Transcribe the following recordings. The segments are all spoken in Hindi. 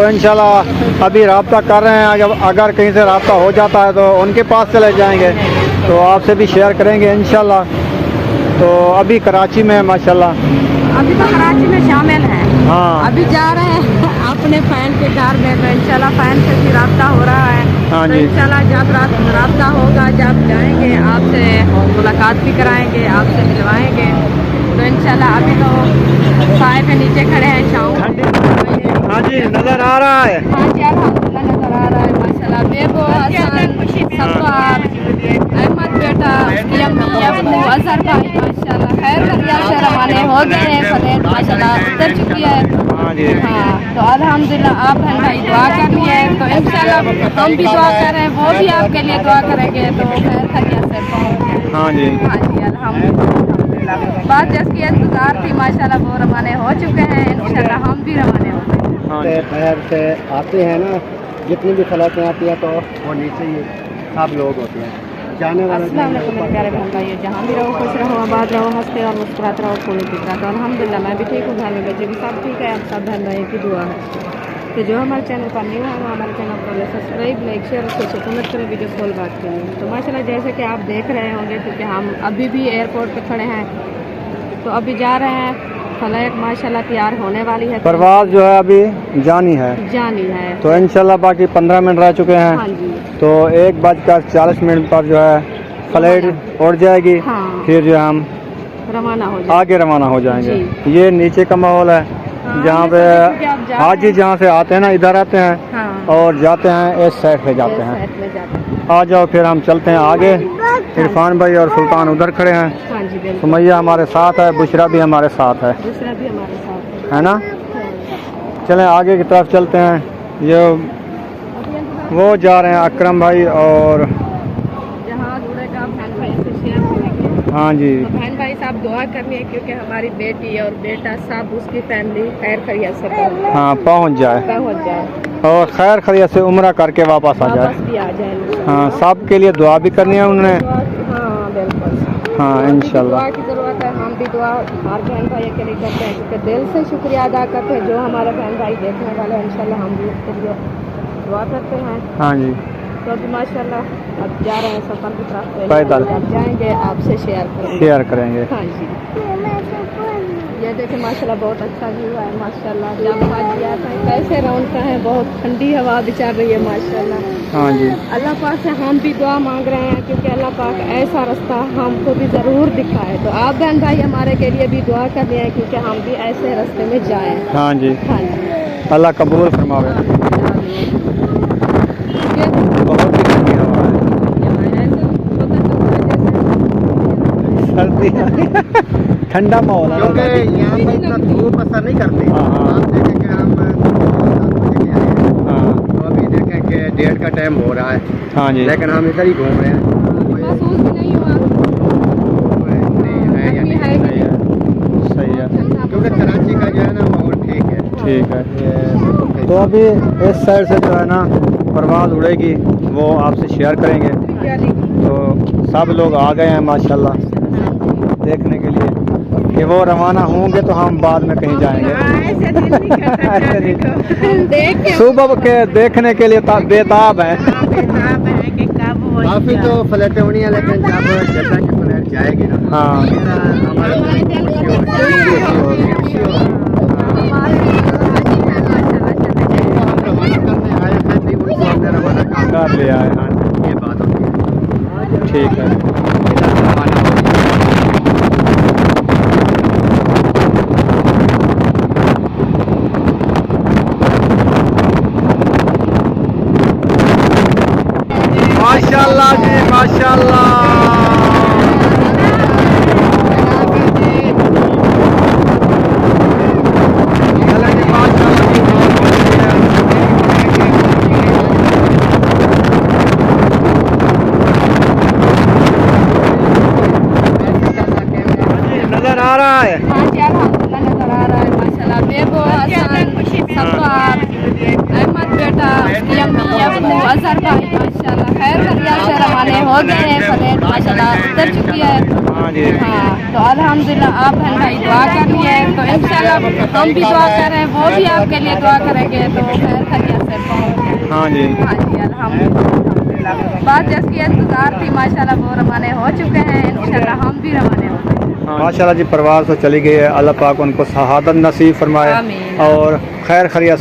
तो इंशाल्लाह अभी रब्ता कर रहे हैं। अगर कहीं से रब्ता हो जाता है तो उनके पास चले जाएंगे, तो आपसे भी शेयर करेंगे इंशाल्लाह। तो अभी कराची में माशाल्लाह, अभी तो कराची में शामिल हैं। हाँ, अभी जा रहे हैं अपने फैन के घर में, तो इंशाल्लाह फैन से भी रब्ता हो रहा है। हाँ तो जी, इंशाल्लाह जब रब्ता होगा, जब जाएंगे आपसे मुलाकात भी कराएंगे, आपसे मिलवाएंगे। तो इंशाल्लाह अभी तो साए पे नीचे खड़े हैं शाम। हाँ जी, नज़र आ रहा है। हाँ जी, अल्हम्दुलिल्लाह नजर आ रहा है माशाल्लाह। बेबो हसन सब्बार अहमद बेटा यम्मी अबू अजहर भाई माशाल्लाह खैर खैरियत से रवाने हो गए हैं। फ्लाइट माशाल्लाह उतर चुकी है। हाँ जी, हाँ, तो अल्हम्दुलिल्लाह आप बहन भाई दुआ कर रही है, तो इंशाल्लाह हम भी दुआ कर रहे हैं, वो भी आपके लिए दुआ करेंगे, तो खैर खैरियत से पहुँच जाए। हाँ जी, हाँ जी अल्हम्दुलिल्लाह। बात जिसकी इंतजार थी माशाल्लाह वो रवाने हो चुके हैं, इंशाल्लाह हम भी रवाने हो गए। हाँ से जी, बाहर से आते हैं ना, जितनी भी फ्लाइटें आती हैं तो वो नीचे ही सब लोग होते हैं जाने वाले। अस्सलाम वालेकुम मेरे प्यारे बहन भाई, जहाँ भी रहो खुश रहो, आबाद रहो, हंसते और मुस्कुराते रहो, फूलों की तरह। तो अल्हम्दुलिल्लाह मैं भी ठीक हूँ, घर में बच्चे भी सब ठीक है। आप सब बहन भाई की दुआ है। तो जो हमारे चैनल पर न्यू है वो हमारे चैनल को सब्सक्राइब लाइक शेयर और कमेंट करें, वीडियो कॉल बात करें। तो माशाल्लाह जैसे कि आप देख रहे होंगे, क्योंकि हम अभी भी एयरपोर्ट पर खड़े हैं, तो अभी जा रहे हैं। फ्लाइट माशाल्लाह तैयार होने वाली है, परवाज़ जो है अभी जानी है। जानी है। तो इंशाल्लाह बाकी 15 मिनट रह चुके हाँ हैं। जी, तो 1:40 पर जो है फ्लाइट उड़ जाएगी। हाँ, फिर जो हम रवाना हो जाए। आगे रवाना हो जाएंगे। जी। ये नीचे का माहौल है, हाँ, जहाँ हमने सोचा क्योंकि आप पे जा हाजी रहे हैं। जहाँ से आते हैं ना, इधर आते हैं हाँ, और जाते हैं इस साइड पे जाते इस हैं। साइड में जाते हैं। आ जाओ, फिर हम चलते हैं आगे। इरफान भाई और सुल्तान उधर खड़े हैं, हाँ जी बिल्कुल, सुमैया हमारे साथ है, बुशरा भी हमारे साथ है दूसरा भी हमारे साथ है ना। है। चलें आगे की तरफ चलते हैं। ये वो जा रहे हैं अकरम भाई और जहाँ जुड़ेगा बहन भाई से शेयर करेंगे। हाँ जी, तो बहन भाई साहब दुआ करनी है, क्योंकि हमारी बेटी और बेटा सब उसकी फैमिली खैर खैरियत से हाँ पहुँच जाए पहुँच जाए, और खैर खैरियत से उम्रा करके वापस आ वापस जाए। भी आ जाए। हाँ, सब के लिए दुआ भी करनी है उन्होंने। हाँ बिल्कुल, हाँ हम भी इंशाल्लाह। दुआ की ज़रूरत है। हम भी दुआ हर बहन भाई के लिए करते हैं, क्योंकि दिल से शुक्रिया अदा करते हैं जो हमारे बहन भाई देखने वाले हैं। इंशाल्लाह हम भी उसके लिए दुआ करते हैं। हाँ जी, तो अभी माशाल्लाह अब जा रहे हैं सफर की तरफ, तो पैदल जब जाएंगे आपसे शेयर करेंगे। शेयर करेंगे। हाँ जी, ये देखें माशाल्लाह बहुत अच्छा व्यू है माशाल्लाह। जब आज आता है कैसे रौनक है, बहुत ठंडी हवा भी चल रही है माशाल्लाह। हाँ जी, अल्लाह पाक से हम भी दुआ मांग रहे हैं, क्योंकि अल्लाह पाक ऐसा रास्ता हमको भी ज़रूर दिखाए। तो आप बहन भाई हमारे के लिए भी दुआ कर रहे हैं, क्योंकि हम भी ऐसे रास्ते में जाएँ। हाँ जी, हाँ जी, अल्लाह कबूल फरमावे। बहुत ही ठंडी हवा है, सर्दी ठंडा माहौल है। क्योंकि यहाँ पे इतना धूप असर नहीं करती। हाँ, हाँ। आप देखें कि हम 7 बजे के आए हैं, हाँ, तो अभी देखें कि 1:30 का टाइम हो रहा है, हाँ जी, लेकिन हम इधर ही घूम रहे हैं। महसूस भी नहीं हुआ, नहीं है या गर्मी नहीं, है सही है, सही है, क्योंकि कराची का जो है ना माहौल ठीक है। ठीक है। ये तो अभी इस साइड से जो है ना परवाज़ उड़ेगी, वो आपसे शेयर करेंगे। तो सब लोग आ गए हैं माशाल्लाह देखने के लिए कि वो रवाना होंगे, तो हम बाद में कहीं जाएंगे। ऐसे नहीं, सुबह के देखने के लिए बेताब है। काफ़ी तो फ्लैटें होनी है, लेकिन जब जैसा कि फ्लैट जाएगी ना, हाँ, हमारे कर लिया है। हाँ, ये बात होती है। ठीक है। माशाल्लाह जी माशाल्लाह। नजर आ रहा है। हाँ जी अल्हम्दुलिल्लाह नजर आ रहा है माशाल्लाह। बेबो हसन सब्बार अहमद बेटा यम्मी अबू अजहर भाई माशाल्लाह खैर खैरियत से रवाने हो गए हैं। फ्लाइट माशाल्लाह उतर चुकी है। हाँ जी। हाँ, तो अल्हम्दुलिल्लाह आप बहन भाई दुआ करिए, तो इंशाल्लाह हम भी दुआ कर रहे हैं, वो भी आपके लिए दुआ करेंगे, तो खैर खैरियत से पहुँचे। हाँ जी। हाँ जी, अल्हम्दुलिल्लाह। बात जिसकी इंतजार थी माशाल्लाह वो रवाने हो चुके हैं, इंशाल्लाह हम भी रवाने हो चुके हैं। माशाल्लाह जी, परवाज़ तो चली गई है। अल्लाह पाक उनको शहादत नसीब फरमाए आमीन। और खैर खैरियत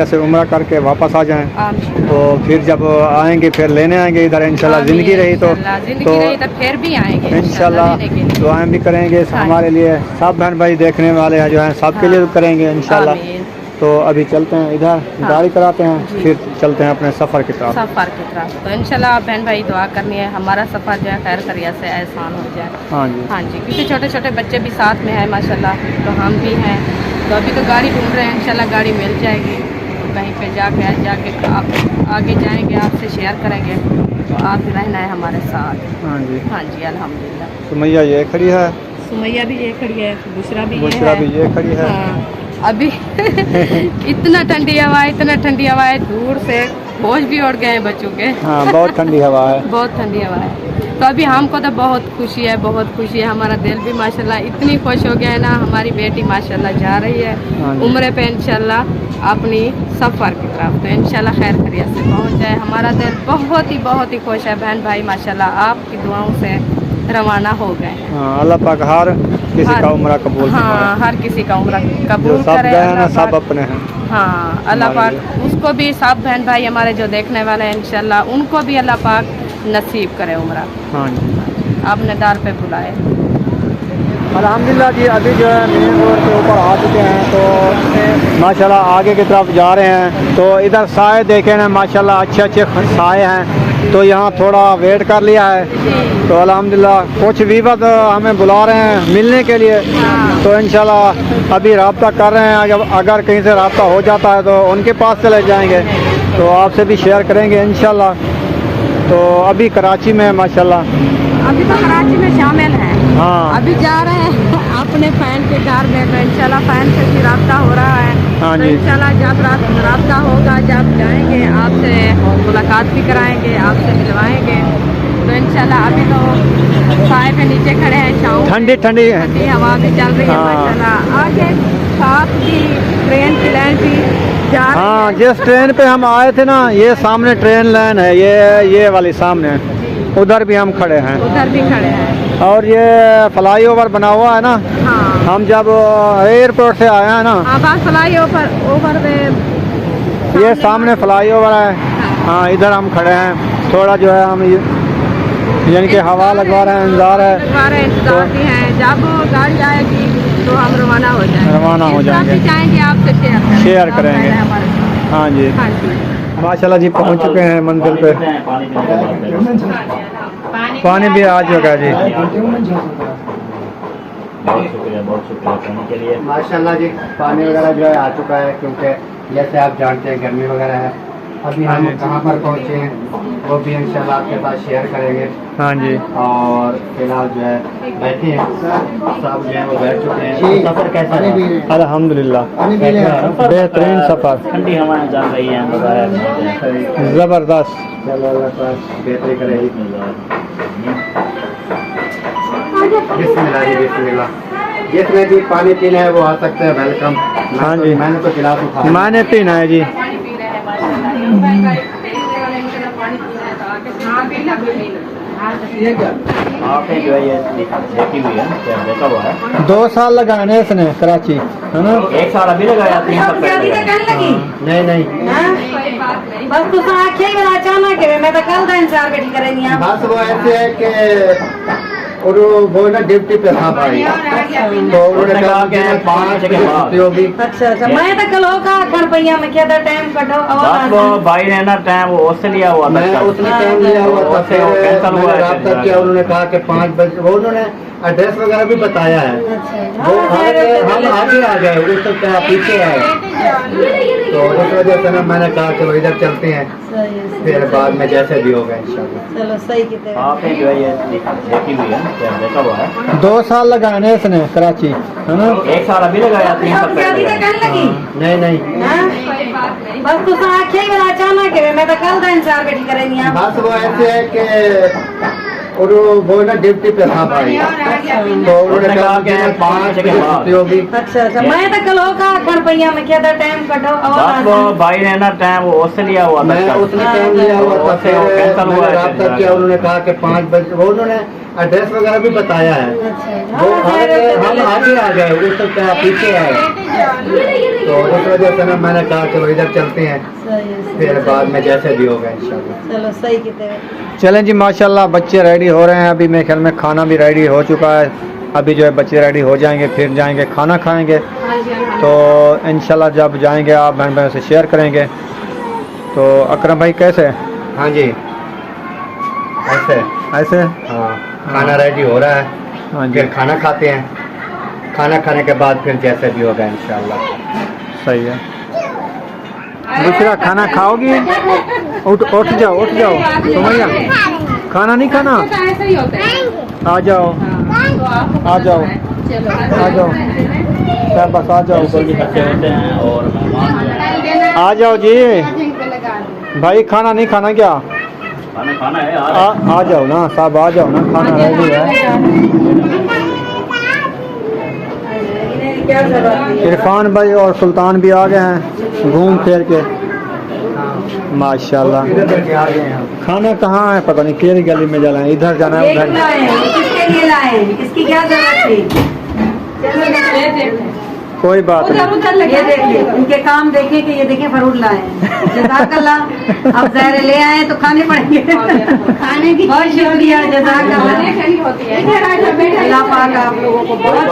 से उम्रा करके वापस आ जाएं। आमीन। तो फिर जब आएंगे फिर लेने आएंगे इधर इंशाल्लाह। आमीन, ज़िंदगी रही तो जिंदगी रही तो फिर भी आएंगे इंशाल्लाह लेने के लिए। दुआएं भी करेंगे हाँ। हमारे लिए। सब बहन भाई देखने वाले हैं जो हैं सबके लिए भी करेंगे इंशाल्लाह। आमीन। तो अभी चलते हैं इधर, हाँ। गाड़ी कराते हैं, फिर चलते हैं अपने सफ़र की तरफ। सफ़र की तरफ। तो इंशाल्लाह आप बहन भाई दुआ करनी है हमारा सफ़र जो है खैर खैरियत से आसान हो जाए। हाँ जी। हाँ जी, क्योंकि छोटे छोटे बच्चे भी साथ में हैं माशाल्लाह, तो हम भी हैं, तो अभी तो गाड़ी ढूंढ रहे हैं, इंशाल्लाह गाड़ी मिल जाएगी। तो कहीं पे जाके आप आगे जाएंगे, आपसे शेयर करेंगे, तो आप रहना है हमारे साथ। हाँ जी। हाँ जी, अल्हम्दुलिल्लाह। सुमैया ये खड़ी है, सुमैया भी ये खड़ी है, दूसरा भी ये बुशरा है। भी ये खड़ी है। हाँ, अभी इतना ठंडी हवा है, दूर से होश भी उड़ गए हैं बच्चों के। हाँ, बहुत ठंडी हवा है। बहुत ठंडी हवा है। तो अभी हमको तो बहुत खुशी है, हमारा दिल भी माशाल्लाह इतनी खुश हो गया है ना। हमारी बेटी माशाल्लाह जा रही है हाँ जी। उम्रे पे इंशाल्लाह अपनी सफ़र की तरफ, तो इंशाल्लाह खैर खैरियत से पहुंच जाए। हमारा दिल बहुत ही खुश है बहन भाई माशाल्लाह, आपकी दुआओं से रवाना हो गए हैं। हाँ, अल्लाह पाक हर किसी का उम्र कबूल हाँ, फरमाए। हर किसी का उम्र जो कबूल सब करे गए हैं ना, अल्लाह सब पाक। अपने हैं। हाँ, अल्लाह हमारे पाक उसको भी, सब बहन भाई हमारे जो देखने वाले हैं इंशाल्लाह उनको भी अल्लाह पाक नसीब करे उम्र। हाँ जी। आपने दार पे बुलाए। अल्हम्दुलिल्लाह जी, अभी जो है मेन रोड के ऊपर आ चुके हैं, तो माशाल्लाह आगे की तरफ जा रहे हैं। तो इधर साए देखे ना माशाल्लाह, अच्छे साए हैं, तो यहाँ थोड़ा वेट कर लिया है। तो अल्हम्दुलिल्लाह कुछ वीवर हमें बुला रहे हैं मिलने के लिए, तो इंशाल्लाह अभी रब्ता कर रहे हैं। अगर कहीं से रब्ता हो जाता है तो उनके पास चले जाएंगे, तो आपसे भी शेयर करेंगे इंशाल्लाह। तो अभी कराची में माशाल्लाह, अभी तो कराची में शामिल हैं। हाँ। अभी जा रहे हैं अपने फैन के घर में, तो इंशाल्लाह फैन से भी रब्ता हो रहा है। हाँ तो जी। इंशाल्लाह जब रब्ता होगा, जब जाएंगे आपसे मुलाकात भी कराएंगे, आपसे मिलवाएंगे। तो इंशाल्लाह अभी तो साए पे नीचे खड़े हैं, शाम ठंडी है। ठंडी हवा भी चल रही है हाँ। माशाल्लाह। आगे साथ भी ट्रेन की लाइन भी जा रही हाँ, है। जिस ट्रेन पे हम आए थे ना, ये सामने ट्रेन लाइन है, ये वाली सामने, उधर भी हम खड़े हैं। उधर भी खड़े हैं। और ये फ्लाई ओवर बना हुआ है ना, हाँ, हम जब एयरपोर्ट से आए हैं ना, बस फ्लाई ओवर में ये सामने फ्लाई ओवर है। हाँ, इधर हम खड़े हैं, थोड़ा जो है हम यानी कि हवा लगवा रहे हैं, इंतज़ार है। इंतजार भी हैं, जब गाड़ी आएगी तो हम रवाना हो जाएंगे। रवाना हो जाएंगे। चाहेंगे आपसे शेयर करेंगे। हमारे साथ। हाँ जी। हाँ जी। माशाल्लाह जी, पहुंच चुके हैं मंजिल पे। पानी भी आ चुका है जी। बहुत शुक्रिया पानी के लिए। माशाल्लाह जी, पानी वगैरह जो है आ चुका है, क्योंकि जैसे आप जानते हैं गर्मी वगैरह है। अभी हम कहाँ पर पहुँचे हैं वो भी इंशाल्लाह आपके पास शेयर करेंगे। हाँ जी। और फिलहाल जो है बैठे हैं, सब जो है वो बैठ चुके हैं। सफ़र कैसा रहा? अल्हम्दुलिल्लाह बेहतरीन सफ़र, ठंडी हवाएं चल रही हैं, ज़बरदस्त। चलो अल्लाह पाक बेहतरी करेगी। बिस्मिल्लाह जी, बिस्मिल्लाह। जिसमें भी पानी पीना है वो आ सकते हैं, वेलकम। हाँ जी। मैंने तो गिलास उठाया। मैंने पीना है जी। पानी पी रहे हैं माशाल्लाह। पानी पीना है तो आके हाँ, पीना ये क्या? आपने जो है ये देखी हुई है, क्या देखा हुआ है। 2 साल लगाने इसने कराची, है ना। 1 साल अभी लगाया, 3 साल पहले लगाया। नहीं नहीं, कोई बात नहीं। बस तुसा आखे ही बड़ा अचानक है, मैं तो कल का इंतजार बैठी करेंगी आप। बस वो ऐसे है कि और वो ना ड्यूटी पे था भाई, तो उन्होंने कहा कि 5 बजे छुट्टी होगी। अच्छा, मैं तो कल होगा घर भैया में क्या था टाइम कटो बस वो भाई ने ना टाइम वो उससे लिया हुआ था। मैं उसने टाइम लिया हुआ था, उससे वो कैंसिल हुआ मैंने है। रब्ता किया, उन्होंने कहा कि 5 बजे, वो उन्होंने एड्रेस वगैरह भी बताया है। वो हम आगे आ गए, उस तक क्या पीछे आए, तो इस वजह से ना मैंने कहा कि वो इधर चलते हैं, फिर बाद में जैसे भी होगा इंशाल्लाह। चलो सही किते। आपने जो है ये देखी हुई है, क्या देखा हुआ है। 2 साल लगाने इसने कराची, है ना। 1 साल अभी लगाया, 3 साल पहले लगाया। लगी नहीं नहीं, कोई बात नहीं। बस तुसा आखे ही बड़ा अचानक है, मैं तो कल का इंतजार बैठी करेंगी आप। बस वो ऐसे है कि और वो ना ड्यूटी पे था भाई, तो उन्होंने कहा कि 5 बजे छुट्टी होगी। अच्छा अच्छा, मैं तो कल हो का खड़पैया में क्या था टाइम कटो बात वो भाई ने ना टाइम वो उससे लिया हुआ था, मैं उसने टाइम लिया हुआ था, उससे फिर वो कैंसिल हुआ मैंने है। रास्ता किया, उन्होंने कहा कि 5 बजे, वो उन्होंने एड्रेस वगैरह भी बताया है। वो हम आगे आ गए, वो तो क्या पीछे आए, तो इस वजह से ना मैंने कहा कि वो इधर चलते हैं, फिर बाद में जैसे भी होगा इंशाल्लाह। चलो सही कितने चलें जी, माशाल्लाह बच्चे रेडी हो रहे हैं। अभी मेरे ख्याल में खाना भी रेडी हो चुका है। अभी जो है बच्चे रेडी हो जाएंगे, फिर जाएंगे खाना खाएंगे। तो इंशाल्लाह जब जाएंगे आप बहन बहन से शेयर करेंगे। तो अकरम भाई कैसे? हाँ जी, ऐसे ऐसे? हाँ, खाना रेडी हो रहा है, हाँ जी, फिर खाना खाते हैं, खाना खाने के बाद फिर जैसे भी होगा इंशाल्लाह। सही है। दूसरा खाना खाओगी? उठ जाओ सुमैया, खाना नहीं खाना? ऐसा ही होता है। आ जाओ आ जाओ आ जाओ सर, बस आ जाओ, जल्दी बच्चे होते हैं और मेहमान आ जाओ जी। भाई खाना नहीं खाना क्या? खाना है आ जाओ ना साहब, आ जाओ ना, खाना रेडी है। क्या जरूरत इरफान भाई और सुल्तान भी आ गए हैं घूम फिर के, माशाल्लाह। इधर करके आ गए हैं हम। खाना कहाँ है पता नहीं, केरी गली में जाना है, इधर जाना है उधर। लाए किसके लिए लाए, इसकी क्या जरूरत थी? कोई बात नहीं। ये देखिए, इनके काम देखें कि ये देखें फरूट लाए हैं। जज़ाकल्लाह। अब ज़हरे ले आए तो खाने पड़ेंगे, खाने की बहुत शुक्रिया, जज़ाकल्लाह। अल्लाह पाक आप लोगों को बहुत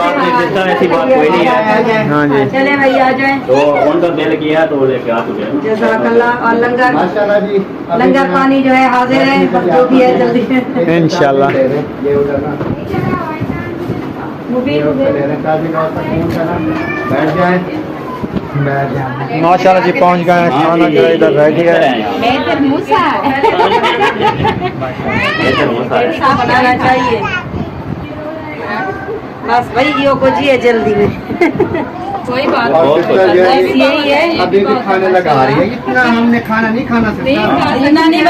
ऐसी बात कोई नहीं है। हाँ जी, चले भाई आ जाए, तो उनका दिल किया तो लेके आ चुके हैं। जज़ाकल्लाह। और लंगर माशाल्लाह जी, अभी लंगर ना- पानी जो है हाजिर है, बस जो भी है जल्दी इंशाल्लाह। ये उधर ना मुबीन बैठ जाए। माशाल्लाह जी पहुंच गए हैं। खाना जो है इधर रेडी है। बनाना चाहिए, बस भाई यो को जी है जल्दी में। कोई बात और बहुत सिस्टर जो है, यही है, अभी भी खाने लगा रही है। इतना हमने खाना नहीं खाना सिस्टर, इतना नहीं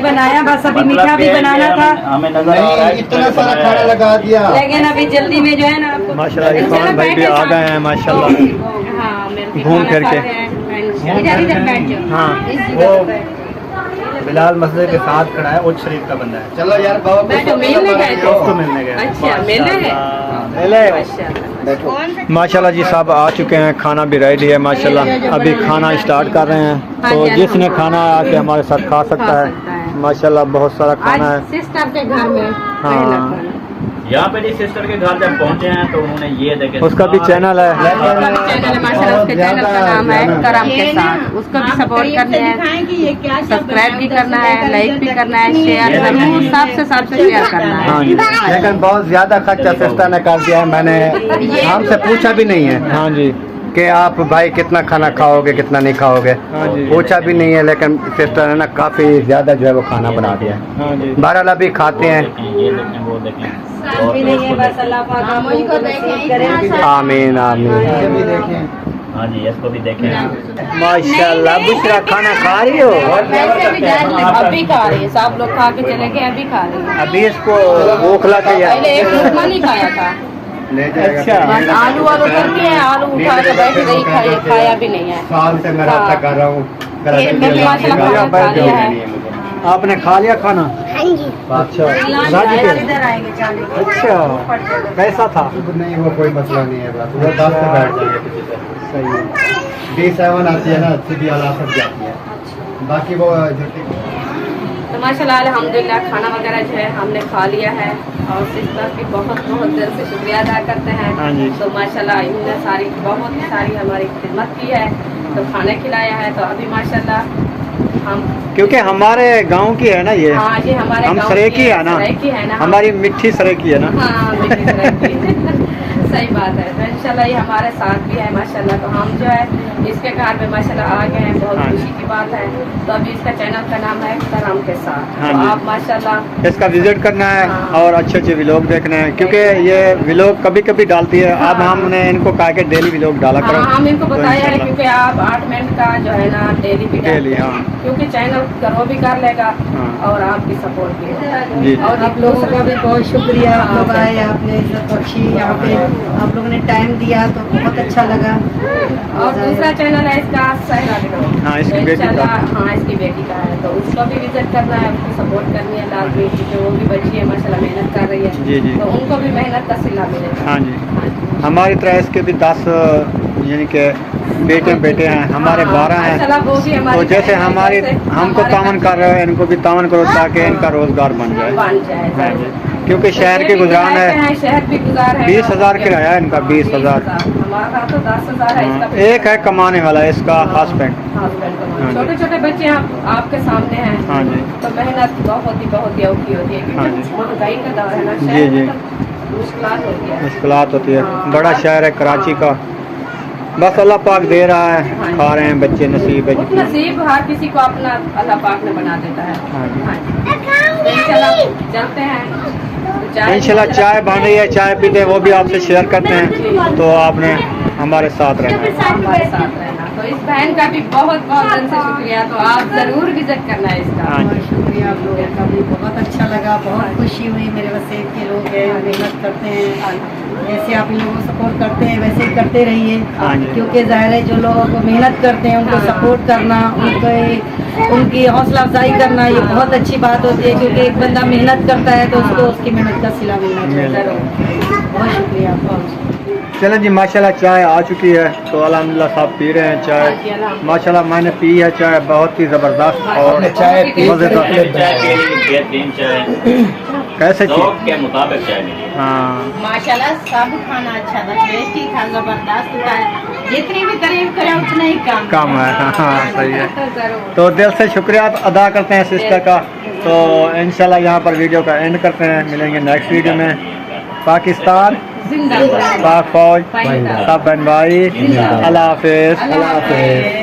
बनाया, बस अभी मीठा भी बनाना था, हमें नजर आ रहा है नहीं, इतना सारा खाना लगा दिया। लेकिन अभी जल्दी में जो है ना आपको माशाल्लाह इरफान भाई भी आ गए हैं माशाल्लाह हाँ, घूम फिर के। इधर बैठ जाओ। हाँ, वो बिलाल मस्जिद के साथ खड़ा है, उच्च शरीफ का बंदा है। चलो यार बाबा बैठो, मिलने गए थे। दोस्त को मिलने गए। अच्छा, मिलना है। बैठो। माशाल्लाह जी सब आ चुके हैं, खाना भी रेडी है माशाल्लाह। अभी खाना स्टार्ट कर रहे हैं, तो जिसने खाना आके हमारे साथ खा सकता है। माशाल्लाह बहुत सारा खाना है। सिस्टर के घर में हाँ, यहाँ पे जी सिस्टर के घर जब पहुँचे हैं तो उन्होंने ये देखे उसका भी चैनल है। चैनल है माशाल्लाह, उसके चैनल का नाम है करम के साथ। उसको भी सपोर्ट करना है, सब्सक्राइब भी करना है, लाइक भी करना है, शेयर जरूर सबसे शेयर करना है। हाँ जी, लेकिन बहुत ज्यादा खर्चा सिस्टर ने कर दिया है। मैंने हमसे पूछा भी नहीं है हाँ जी, कि आप भाई कितना खाना खाओगे कितना नहीं खाओगे, हाँ जी। पूछा भी नहीं है। लेकिन सिस्टर ने ना काफी ज्यादा जो है वो खाना बना दिया है। हाँ जी। बहरहाल अभी खाते हैं। ये देखें वो देखें और भी नहीं है, बस अल्लाह पाक आप लोगों को नसीब करे। आमीन आमीन। हाँ जी इसको भी देखें। माशाल्लाह बुशरा खाना खा रही हो? अभी खा रही है, सब लोग खा के चले गए, अभी खा रही है। अभी इसको भूख लग गई पहले है। एक रुपया नहीं खाया था, ले जाएगा। अच्छा। बस आलू वालू करती है, आलू उठा के बैठ गई, खाया भी नहीं है। साल से मैं रास्ता कर रहा हूँ। आपने खा लिया खाना? अच्छा, राजी के? इधर आएंगे चाली। अच्छा, कैसा था? नहीं वो कोई मसला नहीं है, बस वो 10 से बैठ जाएंगे किसी से। सही है। D7 आती है ना, सीधी वाला सब जाती है, बाकी वो झुट्टी। तो माशाल्लाह अल्हम्दुलिल्लाह खाना वगैरह जो है हमने खा लिया है, और सिस्टर की बहुत बहुत दिल से शुक्रिया अदा करते हैं। हाँ जी। तो माशाल्लाह इन्होंने बहुत सारी हमारी खिदमत की है, तो खाना खिलाया है। तो अभी माशाल्लाह हम, क्योंकि हमारे गांव की है ना ये, हाँ जी हमारे हम गाँव सरेकी है ना, सरेकी है ना, हमारी मिठी सरेकी है ना। हाँ मिठी सरेकी। सही बात है। तो इंशाल्लाह ये हमारे साथ भी है माशाल्लाह। तो हम जो है इसके घर में माशाल्लाह आ गए हैं, बहुत हाँ। खुशी की बात है। तो अभी इसका चैनल का नाम है कराम के साथ। हाँ तो जी। आप माशाल्लाह इसका विजिट करना है हाँ। और अच्छे अच्छे व्लॉग देखने हैं, क्योंकि ये व्लॉग कभी कभी डालती है। अब हमने इनको कहा कि डेली व्लॉग डाला करो। हाँ, हम इनको तो बताया है इंशाल्लाह क्योंकि आप 8 मिनट का जो है ना डेली भी डालते डेली, हैं। हाँ। क्योंकि चैनल ग्रो भी कर लेगा हाँ। और आपकी सपोर्ट भी होगा। जी। और आप लोगों का भी बहुत शुक्रिया, आप लोग हाँ। आए, आपने इज्जत बख्शी यहाँ पे, आप लोगों ने टाइम दिया तो बहुत अच्छा लगा। और दूसरा चैनल है इसका सहरा विनोद। हाँ, इसकी तो बेटी का। इंशाल्लाह, हाँ इसकी बेटी का है, तो उसको भी विजिट करना है, उसको सपोर्ट करनी है लाजमी, क्योंकि वो भी बच्ची है माशाल्लाह, मेहनत कर रही है। जी, जी। तो उनको भी मेहनत का सिला मिलेगा। हाँ जी। हाँ जी। हमारी तरह इसके भी 10 यानी कि बेटे हैं, हमारे हाँ, 12 माशाल्लाह, वो भी हैं। हमारी तो जैसे तरह है, हमारी जैसे हमको हमारे तावन बच्चे कर रहे हो, इनको भी तावन करो ताकि इनका रोजगार बन जाए। बन जाए। हाँ जी। क्योंकि तो शहर ये की भी गुजरान किराए पे है, शहर भी गुजार है। 20,000 किराया है इनका, 20,000। हमारा तो 10,000 है इसका। एक है कमाने वाला, इसका हस्बैंड। हाँ जी। छोटे छोटे बच्चे आपके सामने हैं। हाँ जी। तो मेहनत बहुत ही औखी होती है, हाँ क्योंकि जी। महंगाई का दौर है ना, जी, शहर जी। में तो मुश्किलात होती है। मुश्किलात होती है, हाँ। बड़ा शहर है कराची का। बस अल्लाह पाक दे रहा है, खा रहे हैं बच्चे, नसीब है खुद जितना। नसीब हर किसी को अपना अल्लाह पाक ने बना देता है। हाँ जी। हाँ जी। तो इंशाल्लाह चलते हैं। इंशाल्लाह चाय बन रही है, चाय पीते हैं, वो भी आपसे शेयर करते हैं। तो आपने हमारे साथ रहना है। हमारे साथ रहना। तो इस बहन का भी बहुत बहुत दिन से शुक्रिया। तो आप जरूर विजिट करना है इसका। हाँ जी। बहुत शुक्रिया आप लोगों का भी, बहुत अच्छा लगा, बहुत खुशी हुई। मेरे वसेब के लोग हैं, मेहनत करते हैं, जैसे आप इन लोगों को सपोर्ट करते हैं वैसे ही करते रहिए। हाँ जी। क्योंकि ज़ाहिर है जो लोगों को मेहनत करते हैं उनको हाँ। सपोर्ट करना, उनकी हौसला अफजाई करना, ये बहुत अच्छी बात होती है। क्योंकि एक बंदा मेहनत करता है तो उसको उसकी मेहनत का सिला मिलना चाहिए। बहुत शुक्रिया आपका। चलें जी, माशाल्लाह चाय आ चुकी है। तो अल्हम्दुलिल्लाह साहब पी रहे हैं चाय। माशाल्लाह मैंने पी है चाय, बहुत ही ज़बरदस्त और चाय पी, मज़ेदार। चाय के लिए बेहतरीन चाय कैसे ज़ौक़ के मुताबिक चाय मिली। हाँ माशाल्लाह सब खाना अच्छा था, टेस्टी था, जबरदस्त था। जितनी भी तारीफ करे उतना ही कम है। हाँ सही है। जरूर। तो दिल से शुक्रिया अदा करते हैं सिस्टर का। तो इंशाल्लाह यहाँ पर वीडियो का एंड करते हैं, मिलेंगे नेक्स्ट वीडियो में। पाकिस्तान जिंदाबाद। पाक फौज जिंदाबाद। सब बहन भाई, अल्लाह हाफिज़। अल्लाह हाफिज़।